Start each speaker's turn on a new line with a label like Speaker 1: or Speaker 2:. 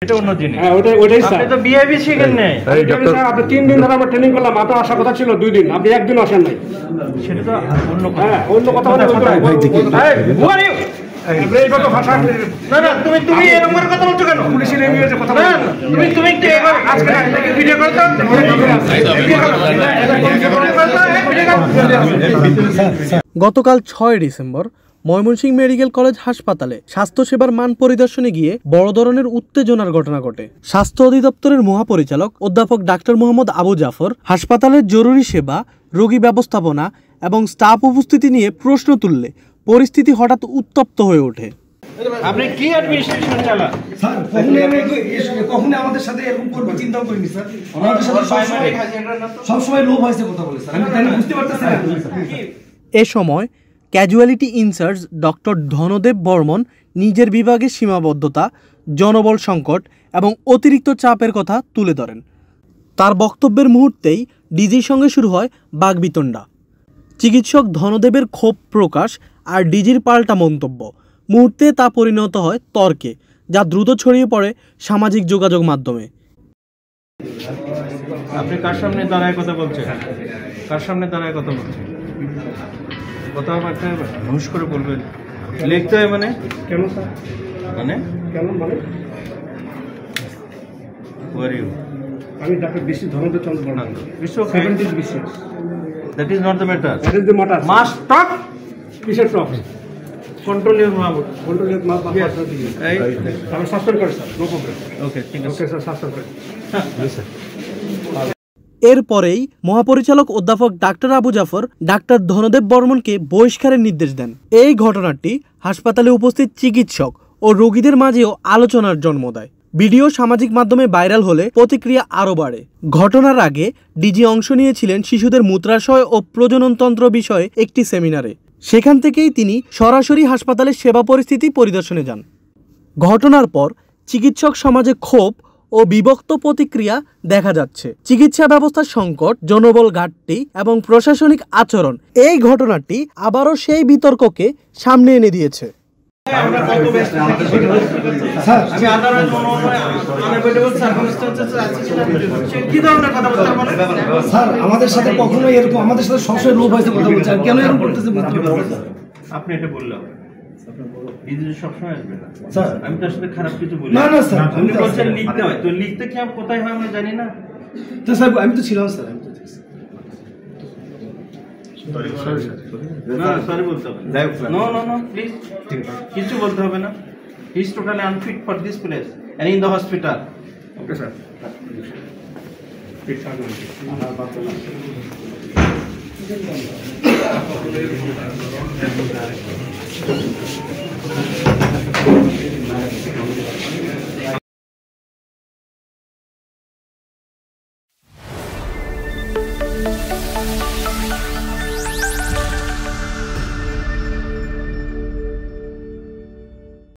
Speaker 1: এটা অন্য জিনিস।
Speaker 2: হ্যাঁ ওটাই স্যার।
Speaker 1: আপনি তো বিআইবি শিখেন নাই।
Speaker 2: স্যার আপনি 3 দিন ধরে আমরা ট্রেনিং করলাম, আপনার আসার কথা ছিল 2 দিন, আপনি একদিন আসেন নাই।
Speaker 1: সেটা তো অন্য কথা।
Speaker 2: হ্যাঁ অন্য কথা বলে
Speaker 1: Who are you?
Speaker 2: এইভাবে তো ভাষা
Speaker 1: না না তুমি এরকম করে কথা বলছো কেন?
Speaker 2: পুলিশের এমএলএ কথা
Speaker 1: না
Speaker 2: বলেন।
Speaker 1: তুমি কি আজকে ভিডিও করতে
Speaker 3: গতকাল 6 ডিসেম্বর ময়মনসিংহ মেডিকেল কলেজ হাসপাতালে স্বাস্থ্যসেবার মান পরিদর্শনে গিয়ে বড় ধরনের উত্তেজনার ঘটনা ঘটে। স্বাস্থ্য অধিদপ্তরের মহাপরিচালক অধ্যাপক ডাক্তার মোহাম্মদ আবু জাফর হাসপাতালের জরুরি সেবা, রোগী ব্যবস্থাপনা এবং স্টাফ উপস্থিতি নিয়ে প্রশ্ন তুললে পরিস্থিতি হঠাৎ উত্তপ্ত হয়ে ওঠে।
Speaker 1: আপনি কি অ্যাডমিনিস্ট্রেশন চালান?
Speaker 4: স্যার কখনো আমাদের সাথে এরকম করবে চিন্তাও করিনি স্যার। আমাদের সাথে সবসময় লোভ হয়েছে কথা বলে স্যার, আমি তাই বুঝতে পারতেছি না।
Speaker 3: এ সময় casualty in charge doctor Dhandev Barman নিজের বিভাগের সীমাবদ্ধতা, জনবল সংকট এবং অতিরিক্ত চাপের কথা তুলে ধরেন। তার বক্তব্যের মুহূর্তেই ডিজির সঙ্গে শুরু হয় বাগবিতণ্ডা। চিকিৎসক ধনদেবের ক্ষোভ প্রকাশ আর ডিজির পাল্টা মন্তব্য, মুহূর্তে তা পরিণত হয় তর্কে, যা দ্রুত ছড়িয়ে পড়ে সামাজিক যোগাযোগ মাধ্যমে।
Speaker 1: আপনি কার সামনে দাঁড়ায় কথা বলছেন? কার সামনে দাঁড়ায় কথা বলছেন? কথা বার্তা হুঁশ করে বলবেন। লিখতে হয় মানে
Speaker 2: কেন স্যার?
Speaker 1: মানে
Speaker 2: কেন মানে
Speaker 1: Who are you?
Speaker 2: আমি doctor BC Dhandev Chandra Barman.
Speaker 1: It's okay.
Speaker 2: 70 BC.
Speaker 1: That is not the matter.
Speaker 2: That is the matter.
Speaker 1: Must stop.
Speaker 2: কিসের টপ?
Speaker 1: Control your mouth.
Speaker 2: কন্ট্রোলের মাপ
Speaker 1: Yes. এই
Speaker 2: আমি সাসপেন্ড করি স্যার, নো প্রবলেম।
Speaker 1: ওকে ঠিক আছে।
Speaker 2: ওকে স্যার, সাসপেন্ড করি।
Speaker 3: এরপরেই মহাপরিচালক অধ্যাপক ডাক্তার আবু জাফর ডাক্তার ধনদেব বর্মনকে বহিষ্কারের নির্দেশ দেন। এই ঘটনাটি হাসপাতালে উপস্থিত চিকিৎসক ও রোগীদের মাঝেও আলোচনার জন্ম দেয়। ভিডিও সামাজিক মাধ্যমে ভাইরাল হলে প্রতিক্রিয়া আরও বাড়ে। ঘটনার আগে ডিজি অংশ নিয়েছিলেন শিশুদের মূত্রাশয় ও প্রজননতন্ত্র বিষয়ে একটি সেমিনারে। সেখান থেকেই তিনি সরাসরি হাসপাতালের সেবা পরিস্থিতি পরিদর্শনে যান। ঘটনার পর চিকিৎসক সমাজে ক্ষোভ ও বিভক্ত প্রতিক্রিয়া দেখা যাচ্ছে। চিকিৎসা ব্যবস্থার সংকট, জনবল ঘাটতি এবং প্রশাসনিক আচরণ, এই ঘটনাটি আবারও সেই বিতর্ককে সামনে এনে দিয়েছে।
Speaker 1: আমরা কত ব্যস্ত স্যার, আমি আদারওয়াইজ আনএভয়েডেবল সার্কামস্ট্যান্সেস আছে কি ধরনের কথা বলতে পারেন
Speaker 4: স্যার আমাদের সাথে কখনো এরকম, আমাদের সাথে সবসময় লোভ হয়েছে কথা বলছে, আর কেন এরকম করতেছে বুঝতে পারছি না।
Speaker 1: আপনি এটা বললাম এই যে সবসময় আসবে না
Speaker 4: স্যার,
Speaker 1: আমি তার সাথে খারাপ কিছু বলি
Speaker 4: না না স্যার,
Speaker 1: আপনি বলছেন লিখতে হয়, তো লিখতে কি আর কোথায় হয় আমরা জানি না।
Speaker 4: তো স্যার আমি তো ছিলাম স্যার, আমি তো
Speaker 1: না সরি বলতে হবে না। নো নো নো প্লিজ, কিছু বলতে হবে না। He is totally unfit for this place and in the hospital.
Speaker 2: Okay sir. ঠিক স্যার। আমার বাচ্চা